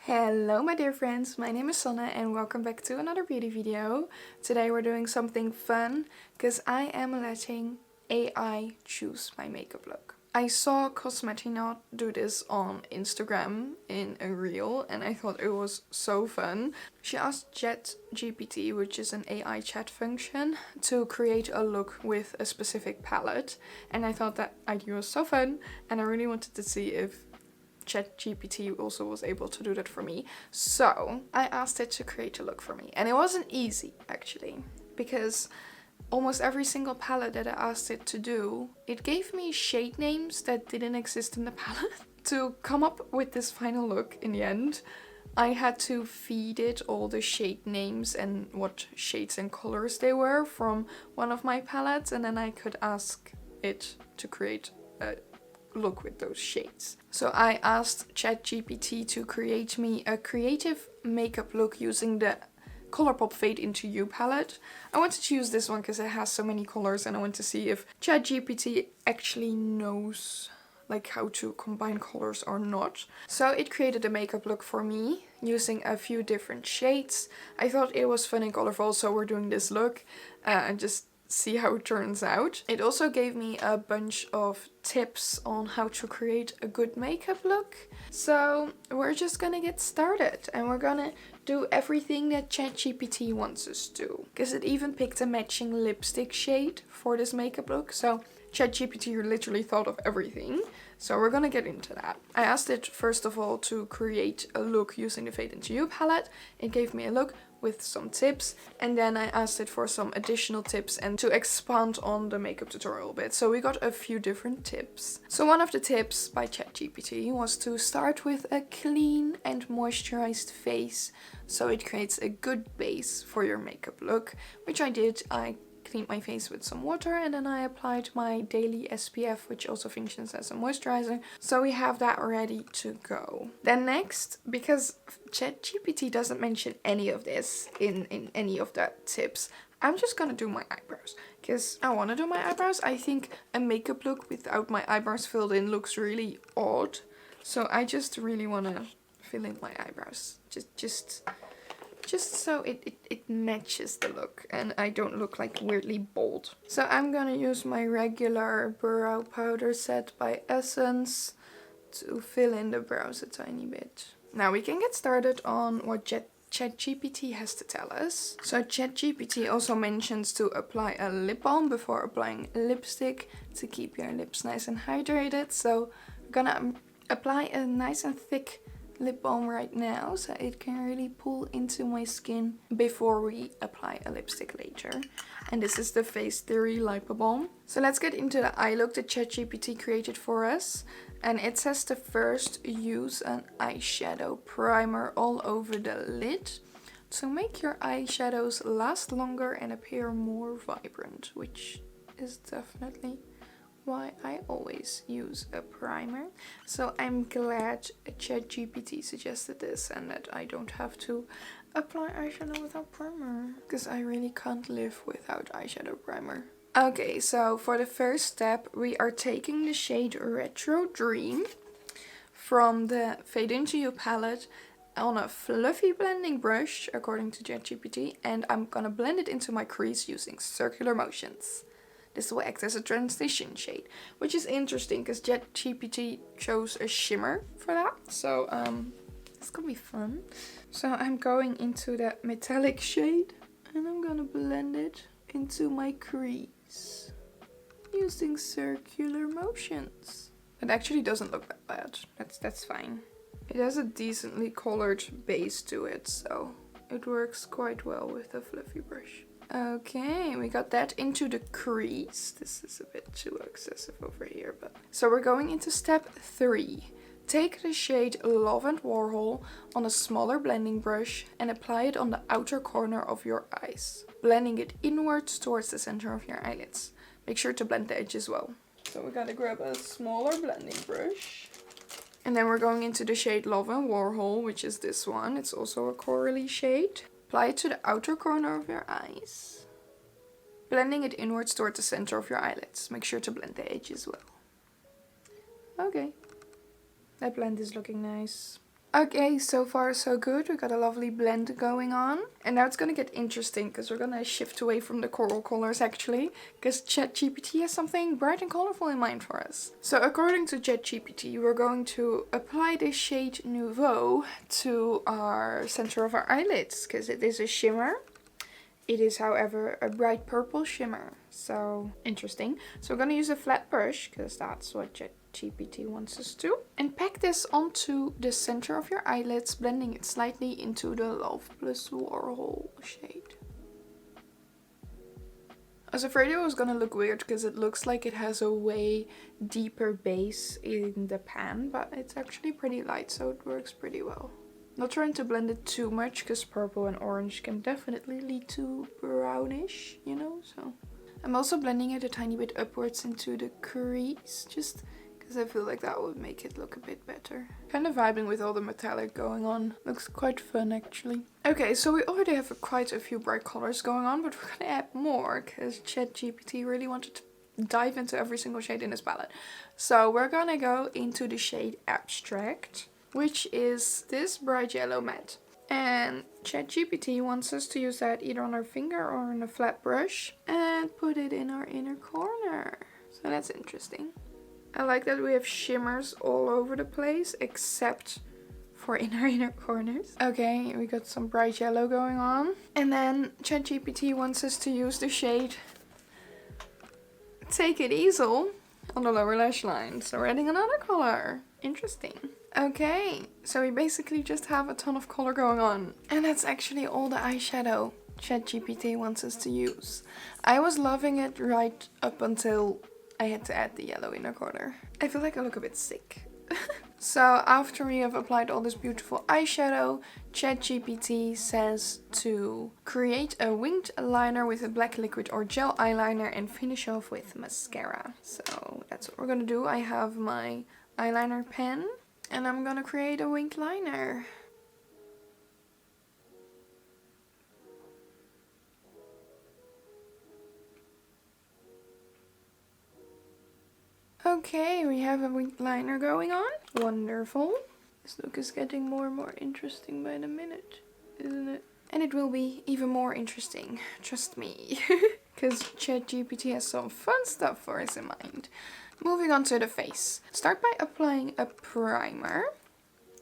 Hello my dear friends, my name is Sanne and welcome back to another beauty video. Today we're doing something fun because I am letting AI choose my makeup look. I saw Cosmetinot do this on Instagram in a reel and I thought it was so fun. She asked ChatGPT, which is an AI chat function, to create a look with a specific palette, and I thought that idea was so fun and I really wanted to see if ChatGPT also was able to do that for me. So I asked it to create a look for me. And it wasn't easy actually, because almost every single palette that I asked it to do, it gave me shade names that didn't exist in the palette. To come up with this final look in the end, I had to feed it all the shade names and what shades and colors they were from one of my palettes, and then I could ask it to create a look with those shades. So I asked ChatGPT to create me a creative makeup look using the Colourpop Fade Into You palette. I wanted to use this one because it has so many colors and I want to see if ChatGPT actually knows like how to combine colors or not. So it created a makeup look for me using a few different shades. I thought it was fun and colorful, so we're doing this look and just see how it turns out. It also gave me a bunch of tips on how to create a good makeup look. So we're just gonna get started and we're gonna do everything that ChatGPT wants us to. Because it even picked a matching lipstick shade for this makeup look. So ChatGPT literally thought of everything. So we're gonna get into that. I asked it first of all to create a look using the Fade Into You palette. It gave me a look with some tips, and then I asked it for some additional tips and to expand on the makeup tutorial a bit. So we got a few different tips. So one of the tips by ChatGPT was to start with a clean and moisturized face so it creates a good base for your makeup look, which I did. I cleaned my face with some water and then I applied my daily SPF, which also functions as a moisturizer. So we have that ready to go. Then next, because ChatGPT doesn't mention any of this in any of the tips, I'm just gonna do my eyebrows because I want to do my eyebrows. I think a makeup look without my eyebrows filled in looks really odd. So I just really want to fill in my eyebrows. Just so it matches the look and I don't look like weirdly bold. So I'm gonna use my regular brow powder set by Essence to fill in the brows a tiny bit. Now we can get started on what ChatGPT has to tell us. So ChatGPT also mentions to apply a lip balm before applying lipstick to keep your lips nice and hydrated. So I'm gonna apply a nice and thick lip balm right now so it can really pull into my skin before we apply a lipstick later. And this is the Face Theory Lip Balm. So let's get into the eye look that ChatGPT created for us. And it says to first use an eyeshadow primer all over the lid to make your eyeshadows last longer and appear more vibrant, which is definitely why I always use a primer. So I'm glad ChatGPT suggested this and that I don't have to apply eyeshadow without primer, because I really can't live without eyeshadow primer. Okay, so for the first step we are taking the shade Retro Dream from the Fade Into You palette on a fluffy blending brush according to ChatGPT, and I'm gonna blend it into my crease using circular motions. This will act as a transition shade, which is interesting because ChatGPT chose a shimmer for that. So it's gonna be fun. So I'm going into that metallic shade and I'm gonna blend it into my crease using circular motions. It actually doesn't look that bad. That's fine. It has a decently colored base to it, so it works quite well with a fluffy brush. Okay, we got that into the crease. This is a bit too excessive over here, but... So we're going into step 3. Take the shade Love and Warhol on a smaller blending brush and apply it on the outer corner of your eyes, blending it inwards towards the center of your eyelids. Make sure to blend the edge as well. So we gotta grab a smaller blending brush. And then we're going into the shade Love and Warhol, which is this one. It's also a corally shade. Apply it to the outer corner of your eyes, blending it inwards toward the center of your eyelids. Make sure to blend the edge as well. Okay, that blend is looking nice. Okay, so far so good. We got a lovely blend going on. And now it's gonna get interesting because we're gonna shift away from the coral colors actually. Because ChatGPT has something bright and colorful in mind for us. So according to ChatGPT, we're going to apply this shade Nouveau to our center of our eyelids. Because it is a shimmer. It is, however, a bright purple shimmer. So interesting. So we're gonna use a flat brush because that's what ChatGPT wants us to. And pack this onto the center of your eyelids, blending it slightly into the Love Plus Warhol shade. I was afraid it was gonna look weird because it looks like it has a way deeper base in the pan, but it's actually pretty light, so it works pretty well. Not trying to blend it too much because purple and orange can definitely lead to brownish, you know, so. I'm also blending it a tiny bit upwards into the crease, just because I feel like that would make it look a bit better. Kind of vibing with all the metallic going on. Looks quite fun actually. Okay, so we already have quite a few bright colors going on, but we're gonna add more because ChatGPT really wanted to dive into every single shade in this palette. So we're gonna go into the shade Abstract, which is this bright yellow matte. And ChatGPT wants us to use that either on our finger or on a flat brush and put it in our inner corner. So that's interesting. I like that we have shimmers all over the place except for in our inner corners. Okay, we got some bright yellow going on. And then ChatGPT wants us to use the shade Take It Easel on the lower lash line. So we're adding another color. Interesting. Okay, so we basically just have a ton of color going on. And that's actually all the eyeshadow ChatGPT wants us to use. I was loving it right up until I had to add the yellow inner corner. I feel like I look a bit sick. So after we have applied all this beautiful eyeshadow, ChatGPT says to create a winged liner with a black liquid or gel eyeliner and finish off with mascara. So that's what we're gonna do. I have my eyeliner pen and I'm gonna create a winged liner. Okay, we have a winged liner going on. Wonderful. This look is getting more and more interesting by the minute, isn't it? And it will be even more interesting, trust me. Because ChatGPT has some fun stuff for us in mind. Moving on to the face. Start by applying a primer.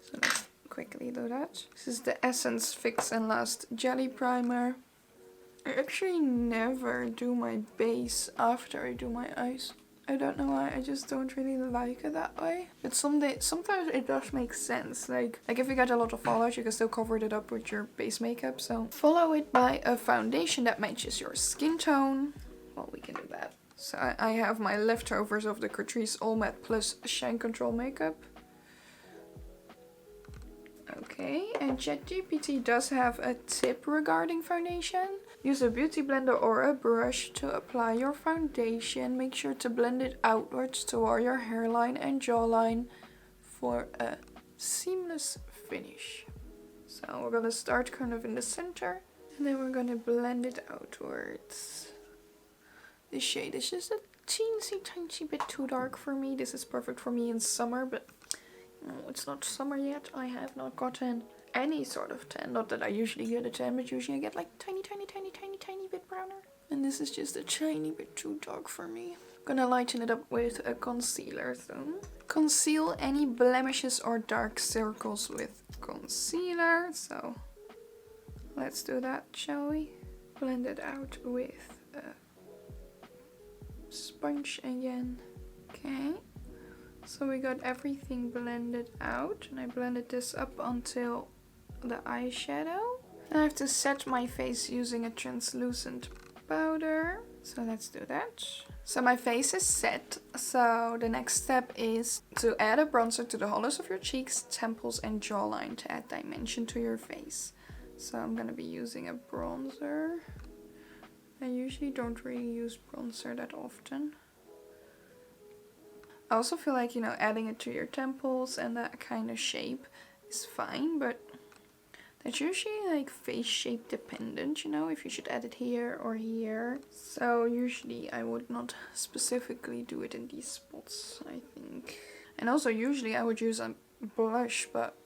So let's quickly do that. This is the Essence Fix and Last Jelly Primer. I actually never do my base after I do my eyes. I don't know why, I just don't really like it that way. But sometimes it does make sense. Like if you get a lot of fallout, you can still cover it up with your base makeup. So follow it by a foundation that matches your skin tone. Well, we can do that. So I have my leftovers of the Catrice All Matte Plus Shine Control makeup. Okay, and ChatGPT does have a tip regarding foundation. Use a beauty blender or a brush to apply your foundation. Make sure to blend it outwards toward your hairline and jawline for a seamless finish. So we're gonna start kind of in the center and then we're gonna blend it outwards. This shade is just a tiny bit too dark for me. This is perfect for me in summer, but no, it's not summer yet. I have not gotten any sort of tan. Not that I usually get a tan, but usually I get like tiny bit browner. And this is just a tiny bit too dark for me. I'm gonna lighten it up with a concealer though. Conceal any blemishes or dark circles with concealer. So let's do that, shall we? Blend it out with a sponge again. Okay. So we got everything blended out and I blended this up until the eyeshadow. And I have to set my face using a translucent powder. So let's do that. So my face is set. So the next step is to add a bronzer to the hollows of your cheeks, temples and jawline to add dimension to your face. So I'm gonna be using a bronzer. I usually don't really use bronzer that often. I also feel like, you know, adding it to your temples and that kind of shape is fine, but that's usually like face shape dependent, you know, if you should add it here or here. So usually I would not specifically do it in these spots, I think. And also usually I would use a blush, but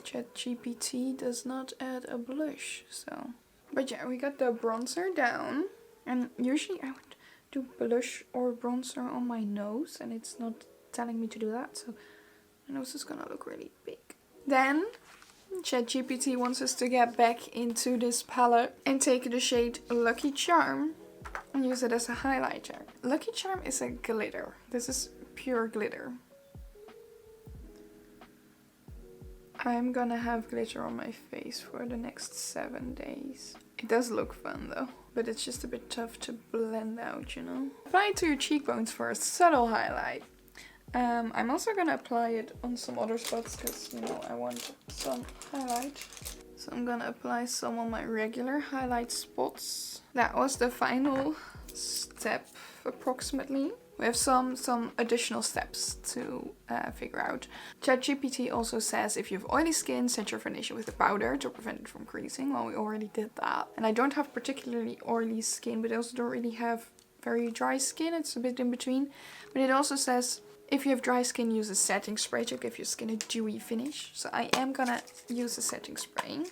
ChatGPT does not add a blush, so. But yeah, we got the bronzer down. And usually I would do blush or bronzer on my nose, and it's not telling me to do that, so my nose is gonna look really big. Then ChatGPT wants us to get back into this palette and take the shade Lucky Charm and use it as a highlighter. Lucky Charm is a glitter. This is pure glitter. I'm gonna have glitter on my face for the next 7 days. It does look fun though, but it's just a bit tough to blend out, you know? Apply it to your cheekbones for a subtle highlight. I'm also gonna apply it on some other spots because, you know, I want some highlight. So I'm gonna apply some on my regular highlight spots. That was the final step, approximately. We have some additional steps to figure out. ChatGPT also says if you have oily skin, set your foundation with a powder to prevent it from creasing. Well, we already did that. And I don't have particularly oily skin, but I also don't really have very dry skin. It's a bit in between. But it also says if you have dry skin, use a setting spray to give your skin a dewy finish. So I am gonna use a setting spray.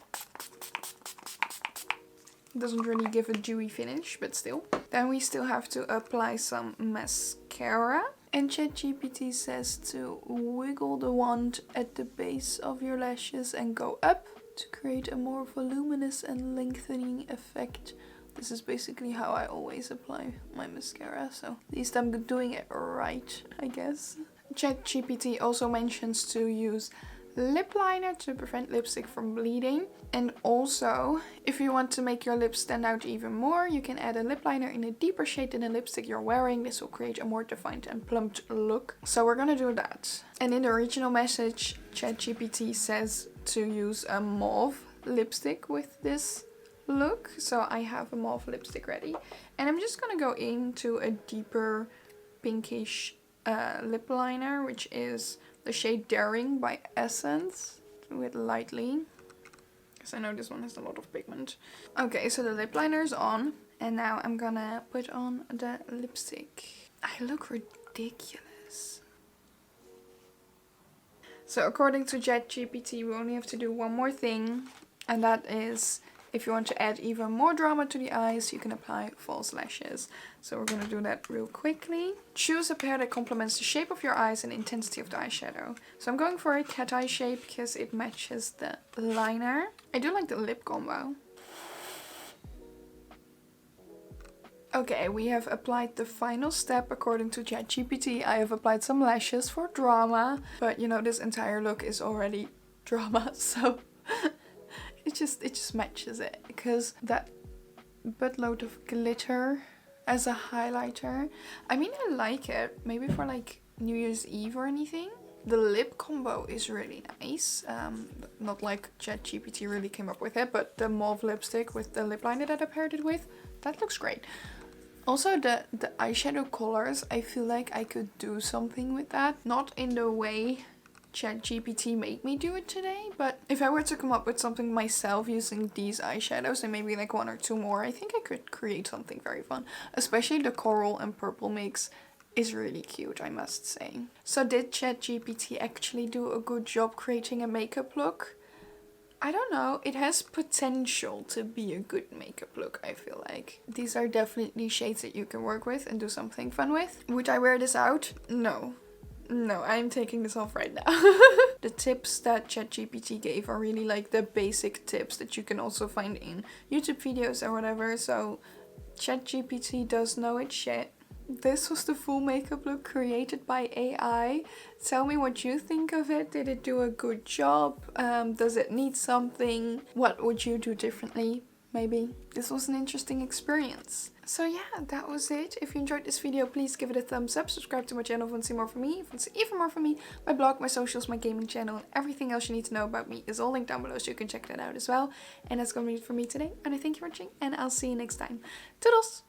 It doesn't really give a dewy finish, but still. Then we still have to apply some mascara. And ChatGPT says to wiggle the wand at the base of your lashes and go up to create a more voluminous and lengthening effect. This is basically how I always apply my mascara, so at least I'm doing it right, I guess. ChatGPT also mentions to use lip liner to prevent lipstick from bleeding. And also, if you want to make your lips stand out even more, you can add a lip liner in a deeper shade than the lipstick you're wearing. This will create a more defined and plumped look. So we're gonna do that. And in the original message, ChatGPT says to use a mauve lipstick with this look. So I have a mauve lipstick ready. And I'm just gonna go into a deeper pinkish lip liner, which is the shade Daring by Essence. Do it lightly, because I know this one has a lot of pigment. Okay, so the lip liner is on. And now I'm gonna put on the lipstick. I look ridiculous. So according to ChatGPT, we only have to do one more thing. And that is, if you want to add even more drama to the eyes, you can apply false lashes. So we're going to do that real quickly. Choose a pair that complements the shape of your eyes and intensity of the eyeshadow. So I'm going for a cat eye shape because it matches the liner. I do like the lip combo. Okay, we have applied the final step according to ChatGPT. I have applied some lashes for drama. But you know, this entire look is already drama, so it just matches it, because that buttload of glitter as a highlighter, I mean, I like it, maybe for like New Year's Eve or anything. The lip combo is really nice, not like ChatGPT really came up with it, but the mauve lipstick with the lip liner that I paired it with, that looks great. Also the eyeshadow colors, I feel like I could do something with that, not in the way ChatGPT made me do it today, but if I were to come up with something myself using these eyeshadows and maybe like one or two more, I think I could create something very fun. Especially the coral and purple mix is really cute, I must say. So did ChatGPT actually do a good job creating a makeup look? I don't know, it has potential to be a good makeup look, I feel like. These are definitely shades that you can work with and do something fun with. Would I wear this out? No. No, I'm taking this off right now. The tips that ChatGPT gave are really like the basic tips that you can also find in YouTube videos or whatever. So ChatGPT does know its shit. This was the full makeup look created by AI. Tell me what you think of it. Did it do a good job? Does it need something? What would you do differently? Maybe. This was an interesting experience. So yeah, that was it. If you enjoyed this video, please give it a thumbs up. Subscribe to my channel if you want to see more from me. If you want to see even more from me, my blog, my socials, my gaming channel, and everything else you need to know about me is all linked down below, so you can check that out as well. And that's gonna be it for me today. And I thank you for watching, and I'll see you next time. Toodles!